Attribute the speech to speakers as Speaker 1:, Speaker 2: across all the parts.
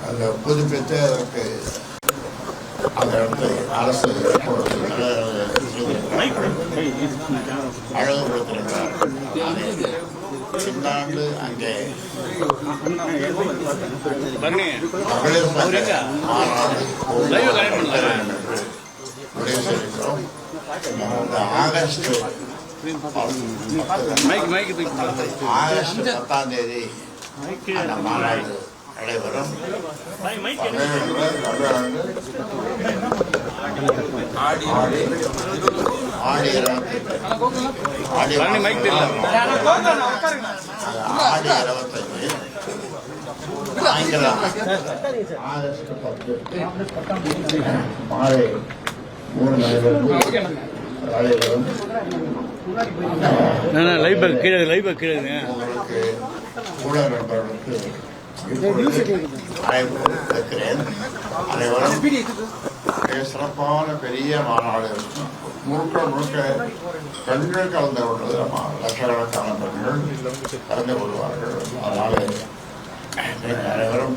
Speaker 1: அந்த புதுப்பித்து அதற்கு அந்த இடத்தை அரசு அழகுபடுத்திருக்கிறார். இந்தாண்டு அங்கே மகளிர் மாநாடு முடிவு செய்திருக்கிறோம். ஆகஸ்ட் 10ஆம் தேதி அந்த மாநாடு நடைபெறும். ஆடி 25 சாயங்காலம் ஆகஸ்ட் 10 மாலை 3 மணிக்கு நடைபெறும். உங்களுக்கு கூட நண்பர்களுக்கு வைக்கிறேன். அனைவரும் சிறப்பான பெரிய மாநாடு முழுக்க முழுக்க பெண்கள் கலந்து கொள்வது. லட்சக்கணக்கான பெண்கள் கலந்து கொள்வார்கள். அதனால அனைவரும்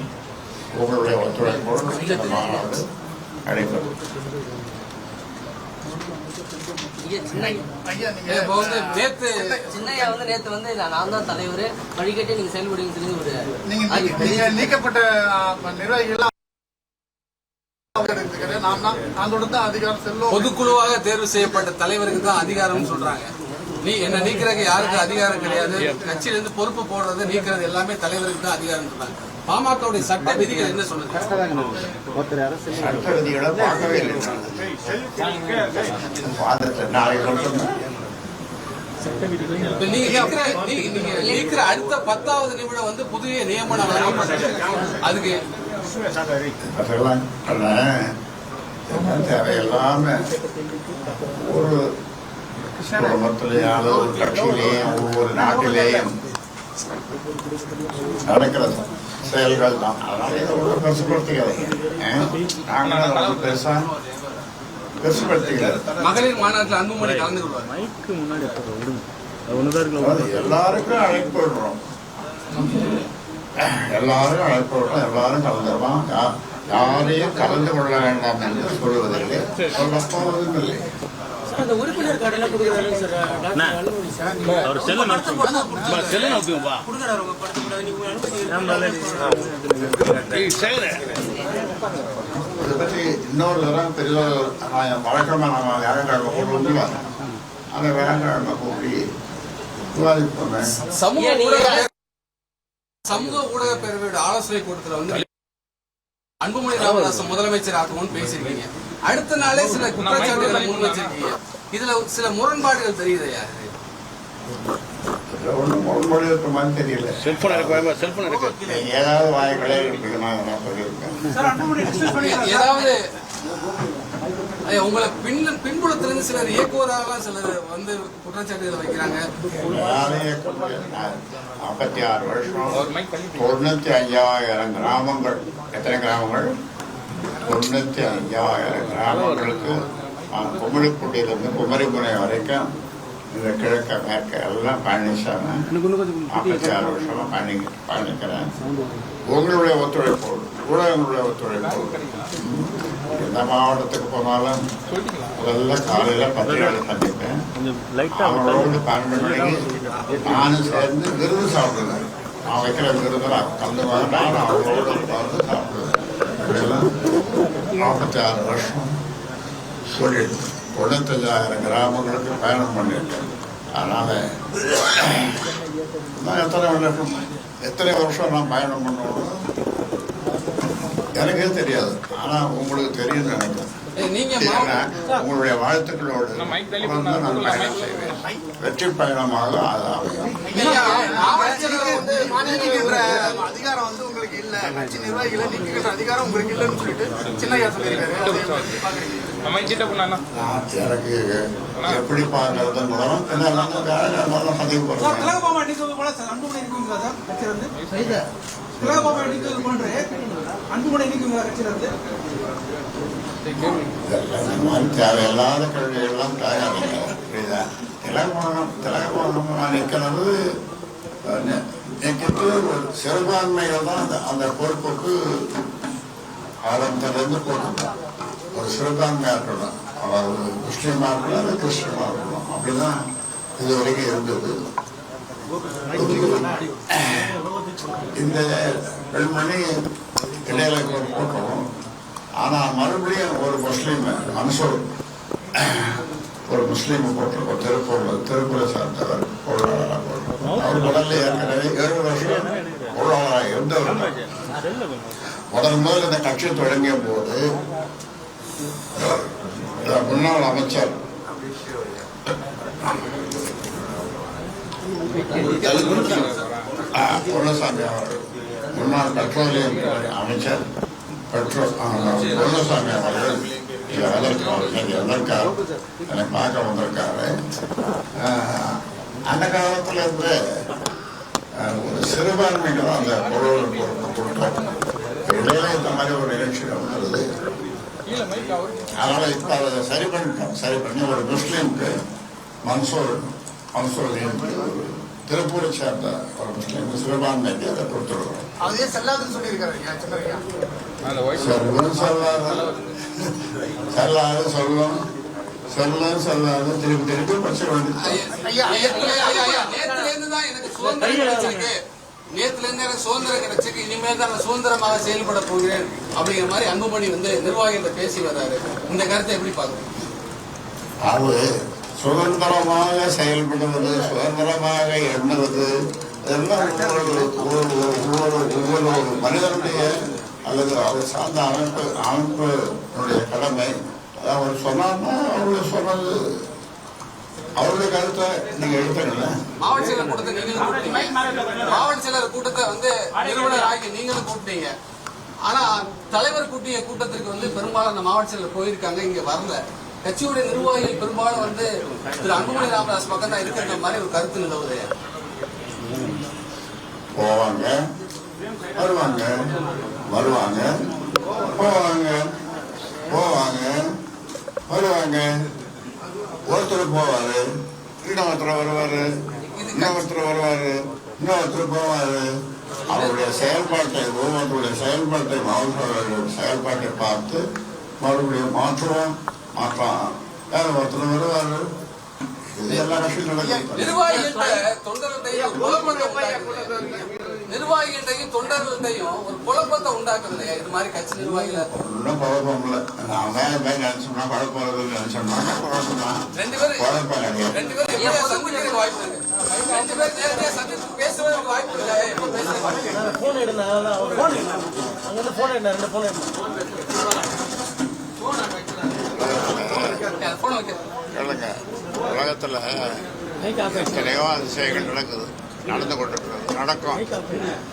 Speaker 1: உங்களுடைய ஒத்துழைப்போடு இந்த மாநாடு நடைபெறும்.
Speaker 2: நீக்கப்பட்ட நிர்வாகிகள் பொதுக்குழுவாக தேர்வு செய்யப்பட்ட தலைவருக்கு தான் அதிகாரம் சொல்றாங்க. என்ன நீக்கிறதுக்கு யாருக்கு அதிகாரம் கிடையாது. கட்சியில இருந்து பொறுப்பு போடுறது நீக்கிறது எல்லாமே தலைவருக்கு தான் அதிகாரம் சொல்றாங்க. பாமகவுடைய சட்ட விதிகள் என்ன சொல்லுங்க?
Speaker 1: சட்ட விதிகளை பார்க்கவே இல்லை.
Speaker 2: நீக்கிற அடுத்த 10வது நிமிடம் வந்து புதிய நியமனம் வழங்கப்பட்டது. அதுக்கு
Speaker 1: தேவையில்லாம ஒரு குடும்பத்திலேயாவது ஒரு கட்சியிலேயும் ஒவ்வொரு நாட்டிலேயும் நடக்கிற செயல்கள் தான். அதனால இதை ஒரு பெருசுபடுத்திக்காதீங்க. நாங்களும் பெருசா பெருசுபடுத்திக்கிறது.
Speaker 2: மகளிர் மாநாட்டில் அன்புமணி கலந்து கொள்வார்.
Speaker 1: எல்லாருக்கும் அழைப்பு விடுறோம். எல்லாரும் அழைப்பு விடுறோம். எல்லாரும் கலந்துருவோம். யாரையும் கலந்து கொள்ள வேண்டாம் என்று சொல்லுவதில்லை, சொல்லப்போவதும் இல்லை.
Speaker 3: உறுப்பினர் கார்டெல்லாம் கொடுக்குறாரு சார்.
Speaker 1: இதை பற்றி இன்னொரு தரம் பெரிதொரு வழக்கமாக நம்ம வியாழக்கிழமை கூடுவோம்ல, அந்த வியாழக்கிழமை கூட்டி விவாதிப்போம்.
Speaker 2: சமூக ஊடக பேரவையோட ஆலோசனை கூட்டத்தில் வந்து அன்புமணி ராமதாஸ் முதலமைச்சர் ஆகணும்னு பேசியிருக்கீங்க. அடுத்த நாளே சில குற்றச்சாட்டுகளை முன் வச்சிருக்கீங்க. இதுல சில முரண்பாடுகள் தெரியுதையா?
Speaker 1: ஒன்றும் முரண்பாடு இருக்க மாதிரி தெரியல. ஏதாவது வாய்களே இருக்கு. நான் சொல்லியிருக்கேன்.
Speaker 2: ஏதாவது உங்களை பின்புலத்திலிருந்து சிலர் இயக்குவராக சிலர் வந்து குற்றச்சாட்டுகளை வைக்கிறாங்க.
Speaker 1: 46 வருஷம் 95,000 கிராமங்கள். எத்தனை கிராமங்கள்? 95,000 கிராமங்களுக்கு குமரிக்குட்டியிலிருந்து குமரிமுனை வரைக்கும் இந்த கிழக்க மேற்க எல்லாம் பயணிச்சாங்க. 46 வருஷமா பயணிக்கிறேன். உங்களுடைய ஒத்துழைப்போடு, ஊடகங்களுடைய ஒத்துழைப்போடு எந்த மாவட்டத்துக்கு போனாலும் முதல்ல காலையில் பத்திரிகையாளர் சந்திப்பேன். அவங்களோடு 12 மணிக்கு நானும் சேர்ந்து விருது சாப்பிடுவேன். நான் வைக்கிற விருதுல கலந்து நான் அவங்களோட உட்கார்ந்து சாப்பிடுவேன். இப்படியெல்லாம் 46 வருஷம் சொல்லிட்டு 95,000 கிராமங்களுக்கு பயணம் பண்ணியிருக்கேன். அதனால நான் எத்தனை வருஷம் நான் பயணம் பண்ணணும் எனக்கே தெரியாது. ஆனா உங்களுக்கு தெரியும் நினைக்கிறேன். உங்களுடைய வாழ்த்துக்களோடு நான் பயணம் செய்வேன். வெற்றி பயணமாக
Speaker 2: அதிகாரம் வந்து உங்களுக்கு இல்ல, கட்சி நிர்வாகிகளை நீக்கிற அதிகாரம் உங்களுக்கு இல்லன்னு சொல்லிட்டு சின்னையா சொல்லியிருக்காரு.
Speaker 1: எனக்கு எப்படி பார்க்கறது மூலம் பதிவு பண்ணுறேன். தேவையில்லாத கேள்விகள்லாம் தயாரிங்க. புரியுதா? திலகமாக நிற்கிறது நிற்கிறது ஒரு சிறுபான்மையில் தான் அந்த பொறுப்புக்கு ஆரம்பத்திலிருந்து போட்டுருக்கோம். ஒரு சிறுபான்மையாக இருக்கணும், அதாவது முஸ்லீமாக இருக்கணும், அது கிறிஸ்டியமாக இருக்கணும், அப்படிதான் இது வரைக்கும் இருந்தது. இந்த பெண்மணி இடையில போட்டோம். ஆனால் மறுபடியும் ஒரு முஸ்லீம் மன்சூர் ஒரு முஸ்லீம் போட்டிருக்கோம். திருப்பூரை சார்ந்தவர் பொருளாளராக போட்டிருக்கோம். அவர் உடல்ல ஏற்கனவே 7 வருஷம் பொருளாளராக இருந்தவர். முதல் இந்த கட்சி தொடங்கிய போது முன்னாள் அமைச்சர் பொன்னசாமி அவர்கள், முன்னாள் பெட்ரோலியம் அமைச்சர் பொன்னசாமி அவர்கள் வந்திருக்காரு, என்னை பார்க்க வந்திருக்காரு. அந்த காலத்துல இருந்து ஒரு சிறுபான்மைக்கு தான் அந்த பொருள் கொடுத்தோம். இடையில இந்த மாதிரி ஒரு நிகழ்ச்சிகள் வந்தது. அதனால இப்ப அதை சரி பண்ணிட்டோம். சரி பண்ணி ஒரு முஸ்லீமுக்கு மன்சூர் திருப்பூரை சேர்ந்த ஒரு முஸ்லீம் சிறுபான்மைக்கு அதை கொடுத்துருக்கோம்.
Speaker 4: அதே செல்லாதுன்னு சொல்லியிருக்காரு.
Speaker 1: செல்லாது திருப்பி படிச்சு
Speaker 2: நேத்துல இருந்து எனக்கு சுதந்திரம் கிடைச்சிருக்கு, இனிமேல் தான் நான் சுதந்திரமாக செயல்பட போகிறேன் அப்படிங்கிற மாதிரி அன்புமணி நிர்வாகிகள் பேசி வர்றாரு. இந்த கருத்தை எப்படி பாக்குறீங்க?
Speaker 1: அது சுதந்திரமாக செயல்படுவது, சுதந்திரமாக எண்ணுவது, இதெல்லாம் ஒவ்வொரு மனிதனுடைய அல்லது அவர் சார்ந்த அமைப்பினுடைய கடமை. அதாவது அவர் சொன்னார்னா அவருடைய சொன்னது அவருடைய கருத்தை நீங்க எடுத்துக்கல.
Speaker 2: மாவட்ட செயலர் கூட்டத்தை நீங்களும் கூப்பிட்டீங்க. மாவட்ட செயலர் கூட்டத்தை நிறுவனர் ஆகி நீங்களும் கூப்பிட்டீங்க. ஆனா தலைவர் கூட்டிய கூட்டத்திற்கு பெரும்பாலான மாவட்ட செயலர் போயிருக்காங்க, இங்க வரல. கட்சியுடைய நிர்வாகிகள் பெரும்பாலும் திரு அன்புமணி ராமதாஸ் பக்கம் தான் இருக்கிற மாதிரி ஒரு கருத்து நிலவுது.
Speaker 1: போவாங்க, வருவாங்க, வருவாங்க, போவாங்க, போவாங்க, வருவாங்க. ஒருத்தர் போவாரு, இன்னொருத்தர் வருவாரு, இன்னொருத்தர் வருவாரு, இன்னொருத்தர் போவாரு. அவருடைய செயல்பாட்டை, ஒவ்வொருத்தருடைய செயல்பாட்டை, மாவட்ட செயல்பாட்டை பார்த்து மறுபடியும் மாற்றலாம். வேற ஒருத்தர் வருவாரு. இது எல்லா கட்சியும் நடக்கும்.
Speaker 2: நிர்வாகிகள்டையும் தொண்டர்கள்டையும் ஒரு குழப்பத்தை உண்டாக்குறது இது மாதிரி கட்சி நிர்வாகிகள்.
Speaker 1: ஒன்றும் குழப்பம் இல்லை. நான் நினைச்சோம்னா குழப்பம் நினைச்சோம்னா குழப்பம் தான். குழப்பம் கிடையாது.
Speaker 2: 2 பேரும் சந்திக்கிற வாய்ப்பு இருக்கு. 2 பேரும் நேரடியாக சந்திச்சு பேசவே வாய்ப்பு இல்லை.
Speaker 3: போன் எடுங்க, அங்கிருந்து போன் எடுங்க, 2 போன்
Speaker 1: கேளுங்க. உலகத்துல எத்தனையோ அதிசயங்கள் நடந்து கொண்டிருக்கிறது, நடக்கும்.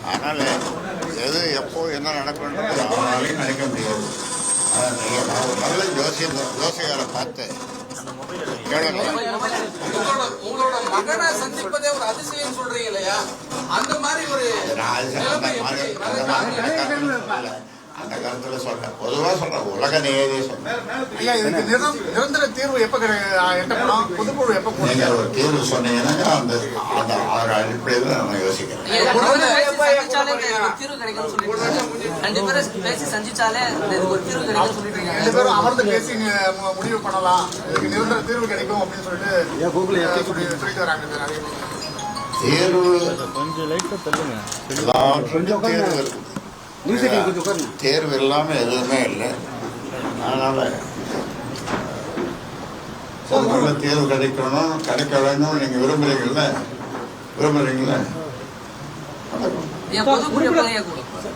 Speaker 1: அதனால எது எப்போ என்ன நடக்கும்ன்றது அவனாலையும் நினைக்க முடியாது. நல்ல யோசிகாரை பார்த்து கேளுங்க.
Speaker 2: உங்களோட மகனை சந்திப்பதே ஒரு அதிசயம் சொல்றீங்க இல்லையா? அந்த மாதிரி ஒரு
Speaker 1: அந்த கருத்துல சொல்றேன், பொதுவா சொல்றேன், உலக நேரடியே சொல்றேன்.
Speaker 4: நிரந்தர தீர்வு எப்ப எட்டப்படும்? பொதுக்குழு எப்ப
Speaker 1: நீங்க ஒரு தீர்வு சொன்னீங்கன்னா அந்த அடிப்படையில் நான் யோசிக்கிறேன்.
Speaker 4: அமர்ந்து பேசி முடிவு பண்ணலாம், இதுக்கு நிரந்தர தீர்வு கிடைக்கும் அப்படின்னு சொல்லிட்டு வராங்க.
Speaker 1: தேர்வு எல்லாவற்றும் தேர்வு இருக்கு. தேர்வு இல்லாம எதுவுமே இல்லை. அதனால நல்ல தேர்வு கிடைக்க வேணும். நீங்க விரும்புறீங்கல்ல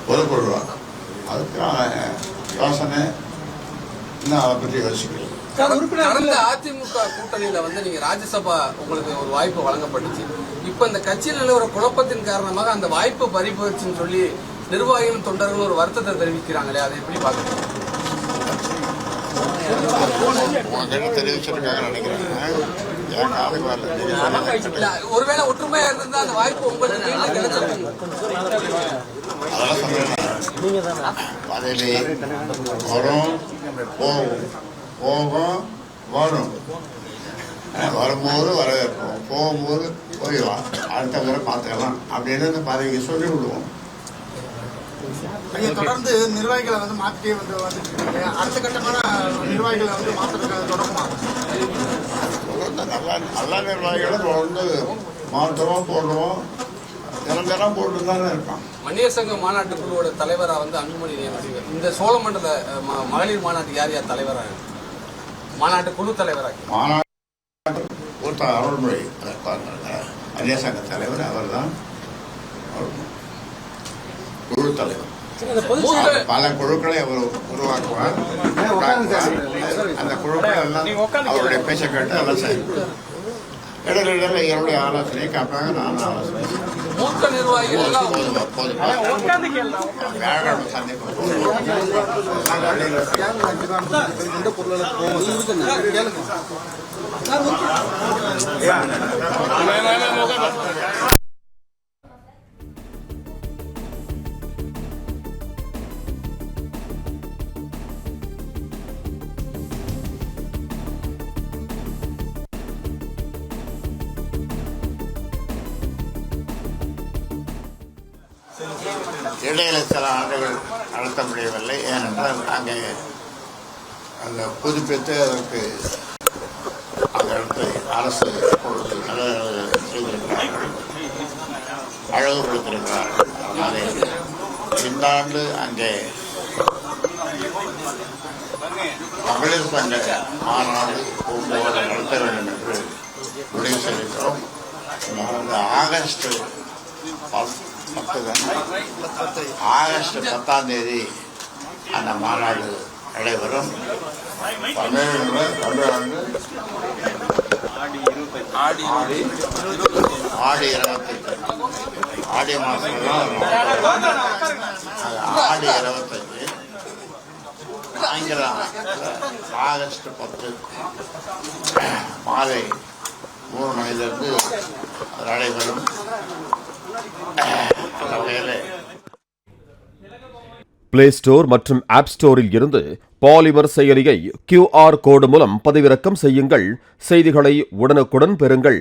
Speaker 1: பொதுக்குழுவா அதுக்கான யோசனை இன்னும் அதை பற்றி யோசிக்கல.
Speaker 2: கடந்த அதிமுக கூட்டணியில நீங்க ராஜ்யசபா உங்களுக்கு ஒரு வாய்ப்பு வழங்கப்பட்டுச்சு. இப்ப இந்த கட்சியில் ஒரு குழப்பத்தின் காரணமாக அந்த வாய்ப்பு பறிபோச்சுன்னு சொல்லி நிர்வாகிகளும் தொண்டர்களும் ஒரு வருத்தத்தை தெரிவிக்கிறாங்களே, அதை எப்படி பாக்குறீங்க?
Speaker 1: உங்ககிட்ட தெரிவிச்சிருக்காங்க நினைக்கிறேன்.
Speaker 2: ஒருவேளை ஒற்றுமையா இருந்தா அந்த வாய்ப்பு உங்களுக்கு
Speaker 1: அதெல்லாம் சொல்றேன். பதவி வரும், போகும், வரும். வரும்போது வரவேற்போம், போகும்போது போயிடலாம், அடுத்த முறை பார்த்துக்கலாம் அப்படின்னு இந்த பதவிக்கு சொல்லி விடுவோம்.
Speaker 4: ஐயா, தொடர்ந்து நிர்வாகிகளை வந்து மாற்றிட்டே வந்துட்டு இருக்கீங்க. அடுத்த கட்டமான நிர்வாகிகளை வந்து மாற்றுறதுக்கு தொடங்குமா?
Speaker 1: தொடர்ந்து நல்ல நிர்வாகிகளும் தொடர்ந்து மாற்றவும் போடுவோம், நிரந்தரம் போட்டு தானே இருக்கான்.
Speaker 2: மன்னியர் சங்க மாநாட்டு குழுவோட தலைவரா வந்து அன்புமணி நியமிச்சிருக்காரு. இந்த சோழமண்டல மகளிர் மாநாட்டுக்கு யார் யார் தலைவரா, மாநாட்டு குழு தலைவராக?
Speaker 1: மாநாட்டு கூட்ட அருள்மொழி மன்னியர் சங்க தலைவர் அவர் தான் குழு தலைவர். பல குழுக்களை அவர் உருவாக்குவார். அந்த குழுக்கள் எல்லாம் அவருடைய பேச்சை கேட்டு எல்லாம் செய்யும். இடையில என்னுடைய ஆலோசனை கேட்பாங்க, நானும் ஆலோசனை
Speaker 2: மூத்த நிர்வாகிகள் எல்லாம்
Speaker 1: வேளாண் சந்திப்பு இடையில சில ஆண்டுகள் நடத்த முடியவில்லை. ஏனென்றால் அங்கே அந்த புதுப்பித்து அதற்கு அந்த இடத்தை அரசு பொழுது செய்திருக்கிறார்கள், அழகுபடுத்திருக்கிறார்கள். அதனாலே இந்த ஆண்டு அங்கே மகளிர் சங்க மாநாடு போக்குவரத்து நடத்த வேண்டும் என்று முடிவு செய்திருக்கிறோம். ஆகஸ்ட் 10ஆம் தேதி அந்த மாநாடு நடைபெறும். ஆடி 28 ஆடி மாதம் ஆடி 25 சாயங்காலம் ஆகஸ்ட் 10 மாலை 3 மணிலிருந்து நடைபெறும்.
Speaker 5: பிளே ஸ்டோர் மற்றும் ஆப் ஸ்டோரில் இருந்து பாலிமர் செயலியை QR கோடு மூலம் பதிவிறக்கம் செய்யுங்கள். செய்திகளை உடனுக்குடன் பெறுங்கள்.